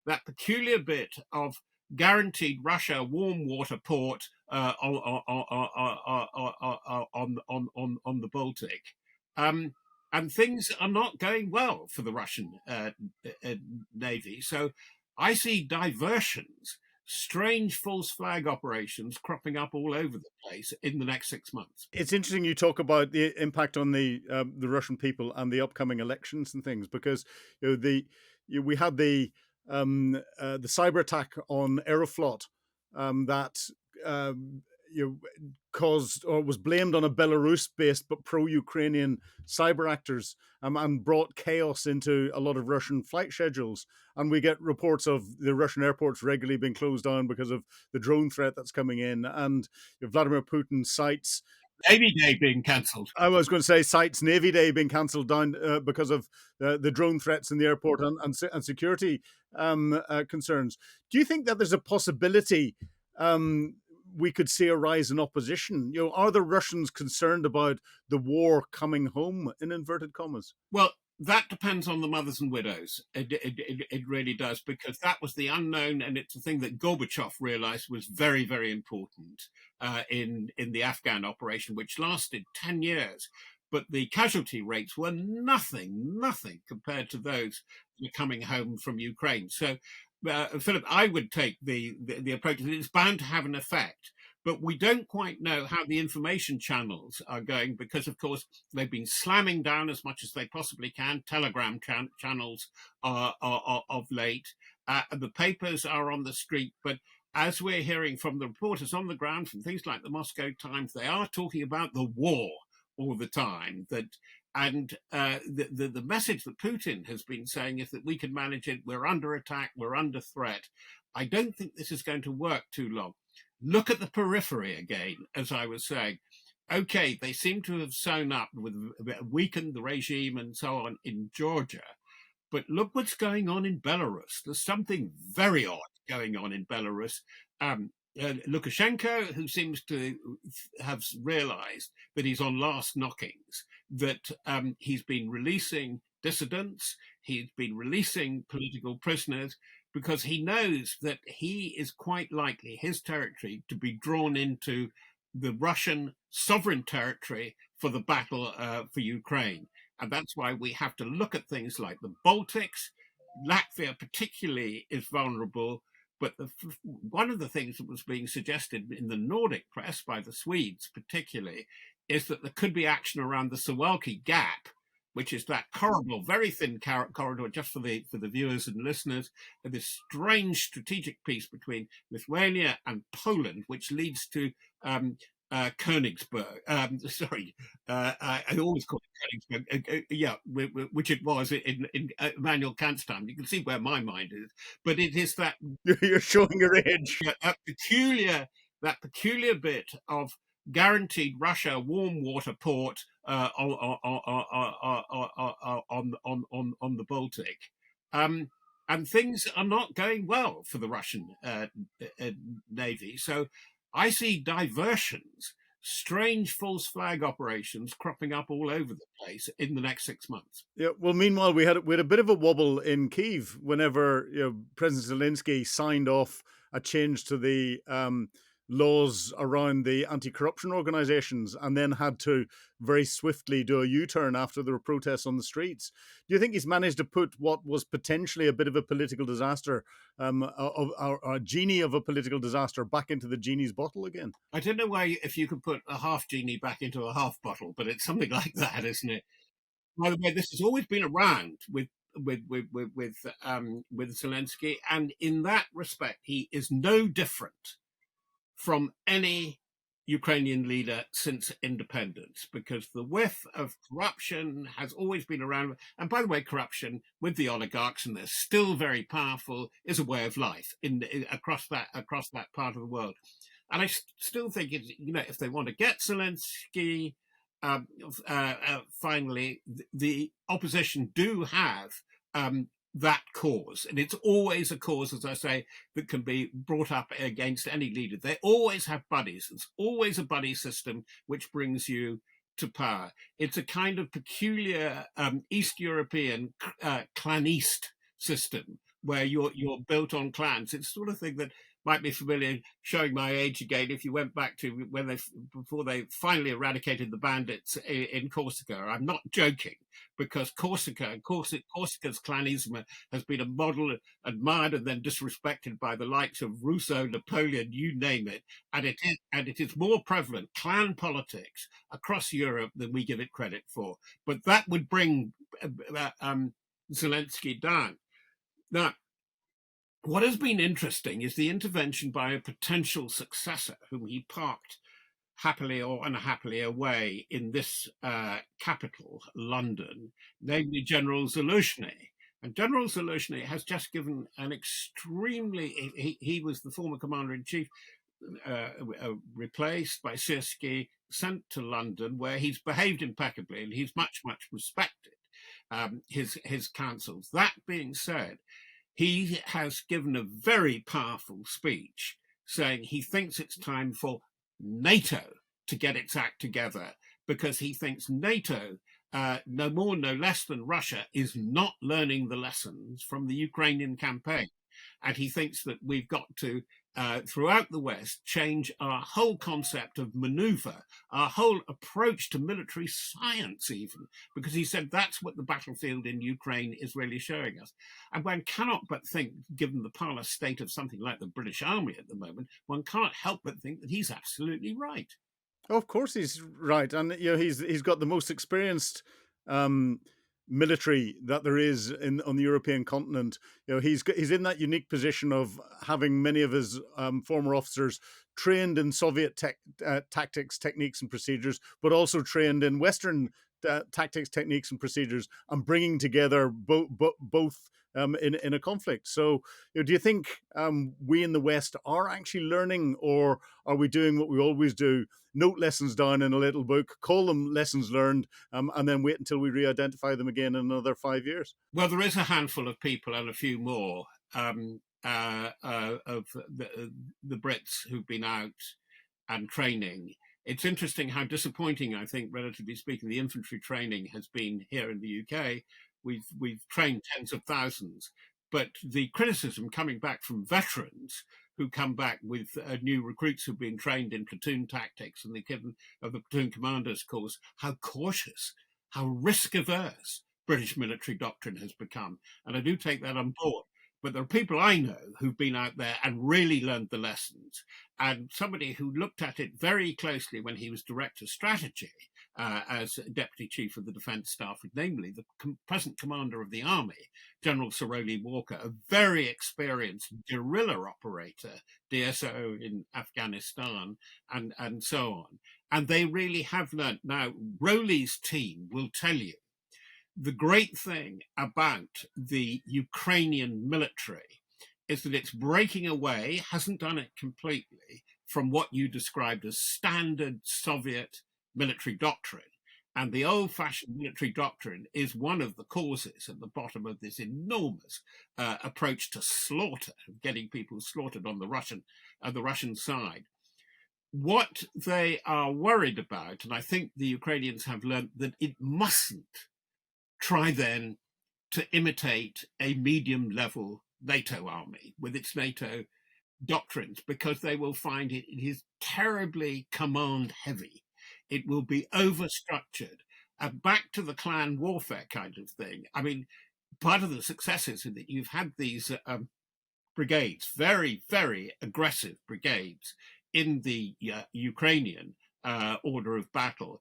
that peculiar bit of guaranteed Russia warm water port on the Baltic. Um, and things are not going well for the Russian uh, Navy. So I see diversions, strange false flag operations cropping up all over the place in the next 6 months. It's interesting you talk about the impact on the Russian people and the upcoming elections and things because we had the cyber attack on Aeroflot that um, caused or was blamed on a Belarus-based but pro-Ukrainian cyber actors and brought chaos into a lot of Russian flight schedules. And we get reports of the Russian airports regularly being closed down because of the drone threat that's coming in. And Vladimir Putin cites Navy Day being cancelled. I was going to say cites Navy Day being cancelled down because of the drone threats in the airport and security concerns. Do you think that there's a possibility we could see a rise in opposition? Are the Russians concerned about the war coming home, in inverted commas? Well, that depends on the mothers and widows. It really does, because that was the unknown, and it's a thing that Gorbachev realized was very, very important in the Afghan operation, which lasted 10 years. But the casualty rates were nothing compared to those who were coming home from Ukraine. So, Philip, I would take the approach that it's bound to have an effect. But we don't quite know how the information channels are going because, of course, they've been slamming down as much as they possibly can Telegram channels of late. The papers are on the street, but as we're hearing from the reporters on the ground, from things like the Moscow Times, they are talking about the war all the time. The message that Putin has been saying is that we can manage it. We're under attack. We're under threat. I don't think this is going to work too long. Look at the periphery again, as I was saying. Okay, they seem to have sewn up with weakened the regime and so on in Georgia. But look what's going on in Belarus. There's something very odd going on in Belarus. Lukashenko, who seems to have realized that he's on last knockings, that he's been releasing dissidents, he's been releasing political prisoners, because he knows that he is quite likely, his territory, to be drawn into the Russian sovereign territory for the battle for Ukraine. And that's why we have to look at things like the Baltics. Latvia particularly is vulnerable. But one of the things that was being suggested in the Nordic press by the Swedes particularly is that there could be action around the Seulki Gap, which is that horrible, very thin corridor, just for the viewers and listeners, this strange strategic piece between Lithuania and Poland, which leads to Königsberg. I always call it Königsberg. Which it was in Immanuel Kant's time. You can see where my mind is, but it is that You're showing your age. that peculiar bit of guaranteed Russia warm water port on the Baltic. And things are not going well for the Russian Navy. So I see diversions, strange false flag operations cropping up all over the place in the next 6 months. Yeah. Well, meanwhile, we had a bit of a wobble in Kyiv whenever President Zelensky signed off a change to the laws around the anti-corruption organizations, and then had to very swiftly do a U-turn after there were protests on the streets. Do you think he's managed to put what was potentially a bit of a political disaster, a genie of a political disaster, back into the genie's bottle again? I don't know why if you could put a half genie back into a half bottle, but it's something like that, isn't it? By the way, this has always been around with Zelensky, and in that respect, he is no different from any Ukrainian leader since independence, because the whiff of corruption has always been around. And by the way, corruption with the oligarchs, and they're still very powerful, is a way of life across that part of the world. And I still think if they want to get Zelensky, finally, the opposition do have that cause. And it's always a cause, as I say, that can be brought up against any leader. They always have buddies. It's always a buddy system which brings you to power. It's a kind of peculiar East European claniste system where you're built on clans. It's the sort of thing that might be familiar, showing my age again, if you went back to when before they finally eradicated the bandits in Corsica. I'm not joking, because Corsica's clanism has been a model admired and then disrespected by the likes of Rousseau, Napoleon, you name it, and it is more prevalent, clan politics, across Europe than we give it credit for. But that would bring Zelensky down. Now, what has been interesting is the intervention by a potential successor, whom he parked happily or unhappily away in this capital, London, namely General Zaluzhny. And General Zaluzhny has just given an extremely, he was the former commander in chief, replaced by Seulki, sent to London, where he's behaved impeccably and he's much, much respected, his counsels. That being said, he has given a very powerful speech saying he thinks it's time for NATO to get its act together, because he thinks NATO, no more, no less than Russia, is not learning the lessons from the Ukrainian campaign. And he thinks that we've got to, throughout the West, change our whole concept of maneuver, our whole approach to military science, even, because he said that's what the battlefield in Ukraine is really showing us. And one cannot but think, given the parlous state of something like the British Army at the moment, one can't help but think that he's absolutely right. Oh, of course, he's right, and he's got the most experienced military that there is on the European continent. He's in that unique position of having many of his former officers trained in Soviet tactics, techniques, and procedures, but also trained in Western tactics, techniques, and procedures, and bringing together both in a conflict. So, do you think we in the West are actually learning, or are we doing what we always do? Note lessons down in a little book, call them lessons learned, and then wait until we re-identify them again in another 5 years. Well, there is a handful of people and a few more of the Brits who've been out and training. It's interesting how disappointing, I think, relatively speaking, the infantry training has been here in the UK. We've trained tens of thousands, but the criticism coming back from veterans who come back with new recruits who've been trained in platoon tactics and the given of the platoon commander's course, how cautious, how risk averse British military doctrine has become. And I do take that on board. But there are people I know who've been out there and really learned the lessons. And somebody who looked at it very closely when he was director of strategy as deputy chief of the defence staff, namely the present commander of the army, General Sir Rowley Walker, a very experienced guerrilla operator, DSO in Afghanistan, and so on. And they really have learned. Now, Rowley's team will tell you the great thing about the Ukrainian military is that it's breaking away, hasn't done it completely, from what you described as standard Soviet military doctrine. And the old-fashioned military doctrine is one of the causes at the bottom of this enormous approach to slaughter, getting people slaughtered on the Russian side. What they are worried about, and I think the Ukrainians have learned that it mustn't try then to imitate a medium-level NATO army with its NATO doctrines, because they will find it is terribly command-heavy. It will be overstructured. Back to the clan warfare kind of thing. I mean, part of the successes is that you've had these brigades, very, very aggressive brigades in the Ukrainian order of battle,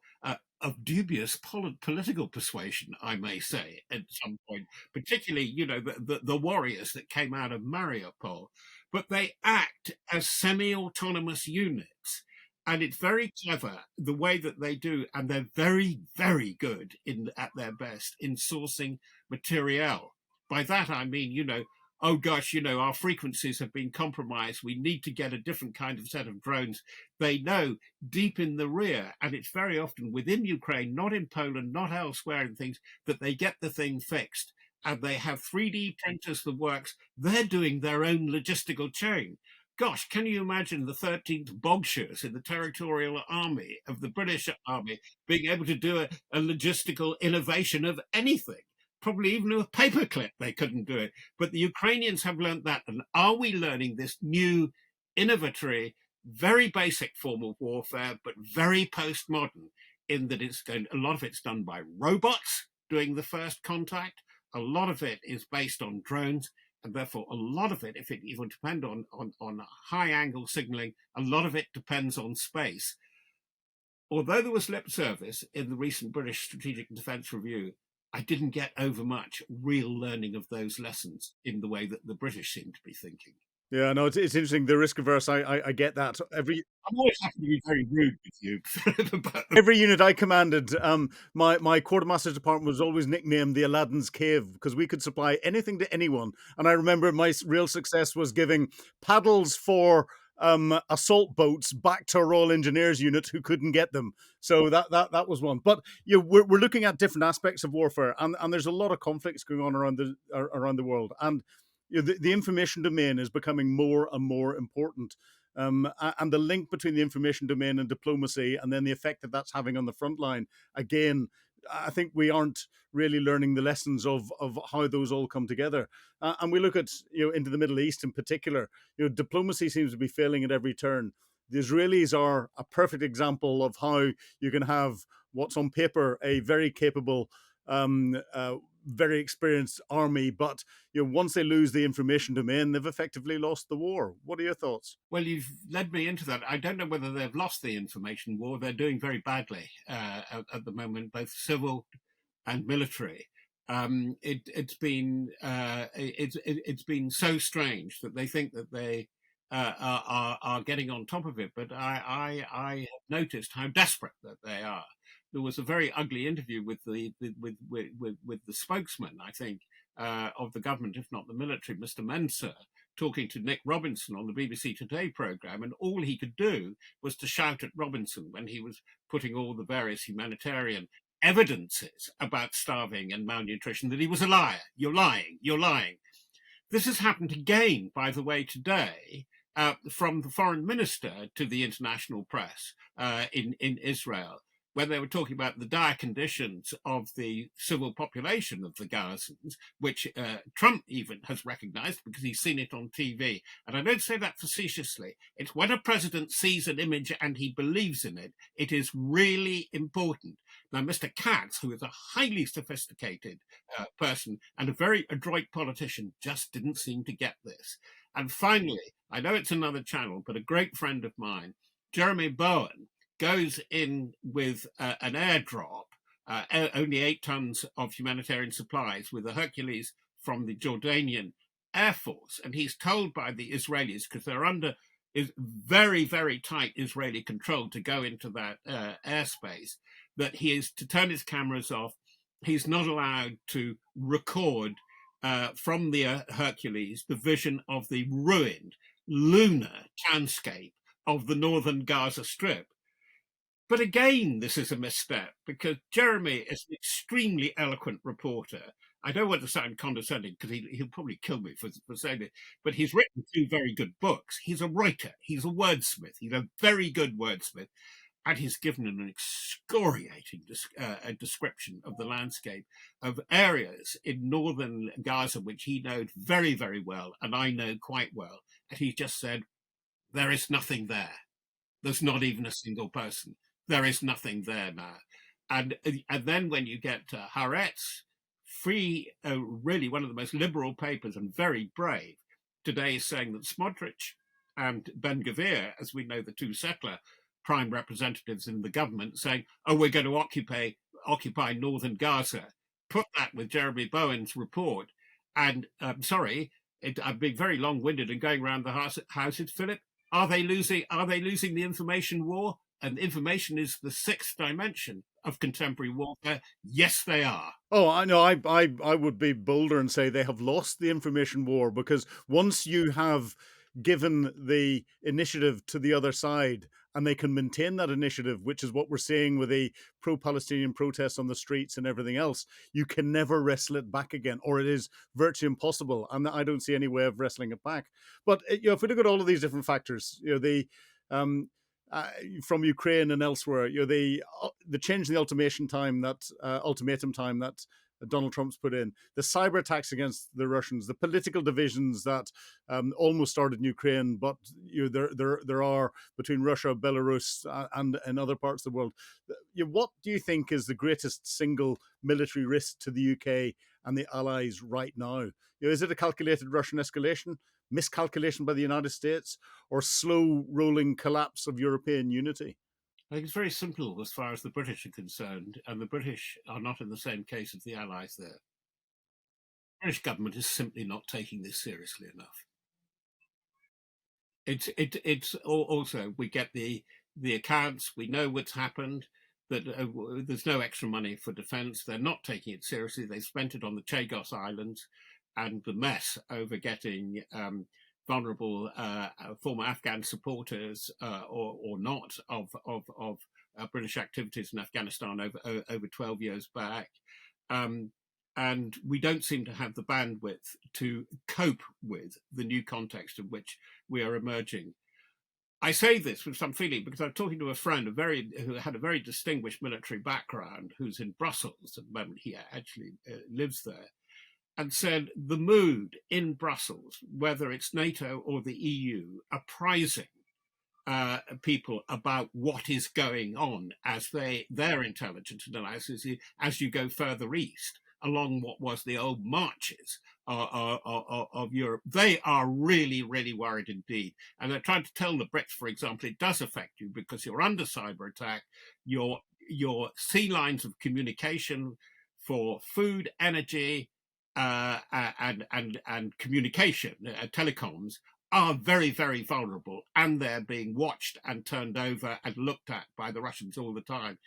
of dubious political persuasion, I may say, at some point, particularly, the warriors that came out of Mariupol, but they act as semi-autonomous units. And it's very clever the way that they do, and they're very, very good at their best in sourcing materiel. By that I mean, oh gosh, our frequencies have been compromised. We need to get a different kind of set of drones. They know deep in the rear, and it's very often within Ukraine, not in Poland, not elsewhere and things, that they get the thing fixed. And they have 3D printers that works. They're doing their own logistical chain. Gosh, can you imagine the 13th Bogshirs in the territorial army of the British army being able to do a logistical innovation of anything? probably even with a paperclip, they couldn't do it. But the Ukrainians have learned that. And are we learning this new, innovatory, very basic form of warfare, but very postmodern, in that a lot of it's done by robots doing the first contact. A lot of it is based on drones. And therefore, a lot of it, if it even depend on high angle signaling, a lot of it depends on space. Although there was lip service in the recent British Strategic and Defence Review, I didn't get over much real learning of those lessons in the way that the British seem to be thinking. Yeah, no, it's interesting. The risk averse, I get that. I'm always happy to be very rude with you. Every unit I commanded, my quartermaster's department was always nicknamed the Aladdin's Cave because we could supply anything to anyone. And I remember my real success was giving paddles for assault boats back to a Royal Engineers unit who couldn't get them. So that was one. But we're looking at different aspects of warfare, and there's a lot of conflicts going on around the world, and the information domain is becoming more and more important. And the link between the information domain and diplomacy, and then the effect that that's having on the front line, again, I think we aren't really learning the lessons of how those all come together. And we look at into the Middle East in particular. Diplomacy seems to be failing at every turn. The Israelis are a perfect example of how you can have what's on paper a very capable, very experienced army, but once they lose the information domain, they've effectively lost the war. What are your thoughts? Well, you've led me into that. I don't know whether they've lost the information war. They're doing very badly at the moment, both civil and military. It's been so strange that they think that they are getting on top of it, but I have noticed how desperate that they are. There was a very ugly interview with the spokesman, I think, of the government, if not the military, Mr. Mensah, talking to Nick Robinson on the BBC Today programme, and all he could do was to shout at Robinson when he was putting all the various humanitarian evidences about starving and malnutrition, that he was a liar. You're lying. You're lying. This has happened again, by the way, today, from the foreign minister to the international press in Israel, when they were talking about the dire conditions of the civil population of the Gazans, which Trump even has recognized because he's seen it on TV. And I don't say that facetiously. It's when a president sees an image and he believes in it, it is really important. Now, Mr. Katz, who is a highly sophisticated person and a very adroit politician, just didn't seem to get this. And finally, I know it's another channel, but a great friend of mine, Jeremy Bowen, goes in with an airdrop, only 8 tons of humanitarian supplies with a Hercules from the Jordanian Air Force. And he's told by the Israelis, because they're under very, very tight Israeli control to go into that airspace, that he is to turn his cameras off. He's not allowed to record from the Hercules the vision of the ruined lunar landscape of the northern Gaza Strip. But again, this is a misstep because Jeremy is an extremely eloquent reporter. I don't want to sound condescending because he'll probably kill me for saying it, but he's written 2 very good books. He's a writer. He's a wordsmith. He's a very good wordsmith. And he's given an excoriating description of the landscape of areas in northern Gaza, which he knows very, very well, and I know quite well. And he just said, there is nothing there. There's not even a single person. There is nothing there now. And then when you get Haaretz, free, really one of the most liberal papers and very brave, today is saying that Smotrich and Ben Gvir, as we know, the 2 settler prime representatives in the government, saying, oh, we're going to occupy northern Gaza. Put that with Jeremy Bowen's report. And I've been very long-winded and going around the houses, Philip. Are they losing the information war? And information is the 6th dimension of contemporary warfare. Yes, they are. Oh, I know. I would be bolder and say they have lost the information war, because once you have given the initiative to the other side and they can maintain that initiative, which is what we're seeing with the pro-Palestinian protests on the streets and everything else, you can never wrestle it back again, or it is virtually impossible. And I don't see any way of wrestling it back. But if we look at all of these different factors, from Ukraine and elsewhere, the change in the ultimatum time that Donald Trump's put in, the cyber attacks against the Russians, the political divisions that almost started in Ukraine, but there are between Russia, Belarus, and other parts of the world. What do you think is the greatest single military risk to the UK and the Allies right now? Is it a calculated Russian escalation, miscalculation by the United States, or slow rolling collapse of European unity? I think it's very simple as far as the British are concerned, and the British are not in the same case as the Allies there. The British government is simply not taking this seriously enough. It's also, we get the accounts, we know what's happened, that there's no extra money for defence. They're not taking it seriously. They spent it on the Chagos Islands, and the mess over getting vulnerable former Afghan supporters or not of British activities in Afghanistan over 12 years back. And we don't seem to have the bandwidth to cope with the new context in which we are emerging. I say this with some feeling because I'm talking to a friend who had a very distinguished military background, who's in Brussels at the moment. He actually lives there, and said the mood in Brussels, whether it's NATO or the EU, apprising people about what is going on as their intelligence analysis as you go further east along what was the old marches of Europe. They are really, really worried indeed. And they're trying to tell the Brits, for example, it does affect you because you're under cyber attack. Your sea lines of communication for food, energy, and communication, telecoms, are very, very vulnerable, and they're being watched and turned over and looked at by the Russians all the time.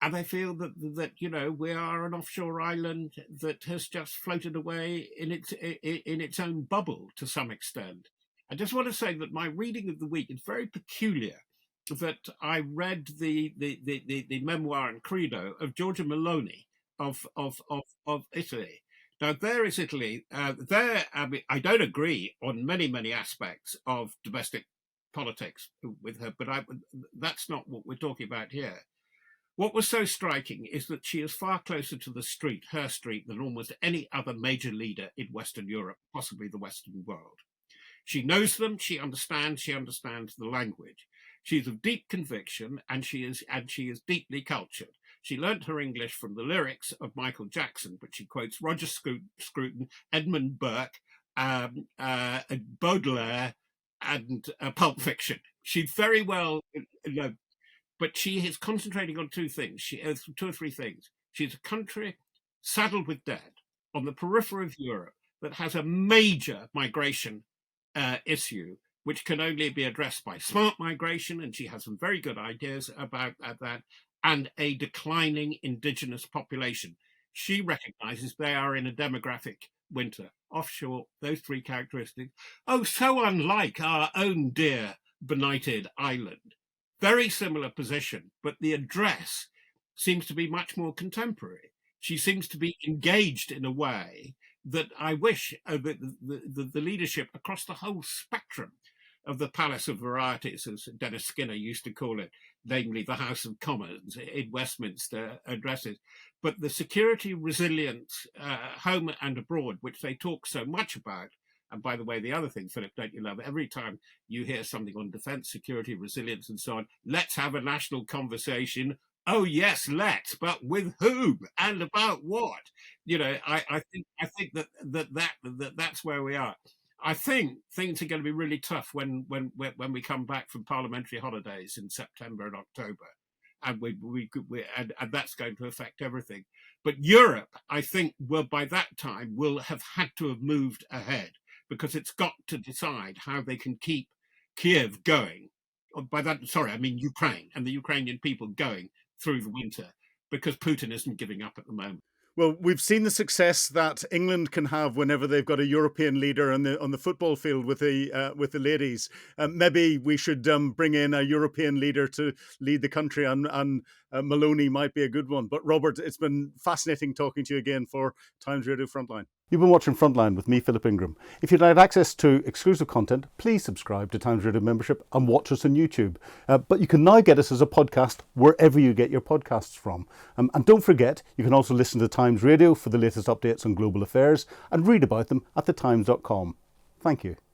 And I feel that we are an offshore island that has just floated away in its own bubble to some extent. I just want to say that my reading of the week is very peculiar. That I read the memoir and credo of Giorgia Meloni of Italy. Now there is Italy. I don't agree on many aspects of domestic politics with her, but that's not what we're talking about here. What was so striking is that she is far closer to her street, than almost any other major leader in Western Europe, possibly the Western world. She knows them, she understands the language. She's of deep conviction, and she is deeply cultured. She learnt her English from the lyrics of Michael Jackson, but she quotes Roger Scruton, Edmund Burke, Baudelaire, and Pulp Fiction. She's very well, but she is concentrating on two or three things. She's a country saddled with debt on the periphery of Europe that has a major migration issue, which can only be addressed by smart migration, and she has some very good ideas about that, and a declining indigenous population. She recognizes they are in a demographic winter. Offshore, those three characteristics. Oh, so unlike our own dear benighted island. Very similar position, but the address seems to be much more contemporary. She seems to be engaged in a way that I wish the leadership across the whole spectrum of the Palace of Varieties, as Dennis Skinner used to call it, namely the House of Commons in Westminster addresses, but the security, resilience, home and abroad, which they talk so much about. And by the way, the other thing, Philip, don't you love, every time you hear something on defence, security, resilience and so on, let's have a national conversation. Oh yes, let's, but with whom and about what? I think that's where we are. I think things are going to be really tough when we come back from parliamentary holidays in September and October, and and that's going to affect everything. But Europe, I think, by that time will have had to have moved ahead, because it's got to decide how they can keep Kiev going. By that, sorry, I mean Ukraine and the Ukrainian people going through the winter, because Putin isn't giving up at the moment. Well, we've seen the success that England can have whenever they've got a European leader on the football field with the ladies. Maybe we should bring in a European leader to lead the country, and Maloney might be a good one. But Robert, it's been fascinating talking to you again for Times Radio Frontline. You've been watching Frontline with me, Philip Ingram. If you'd like access to exclusive content, please subscribe to Times Radio membership and watch us on YouTube. But you can now get us as a podcast wherever you get your podcasts from. And don't forget, you can also listen to Times Radio for the latest updates on global affairs and read about them at thetimes.com. Thank you.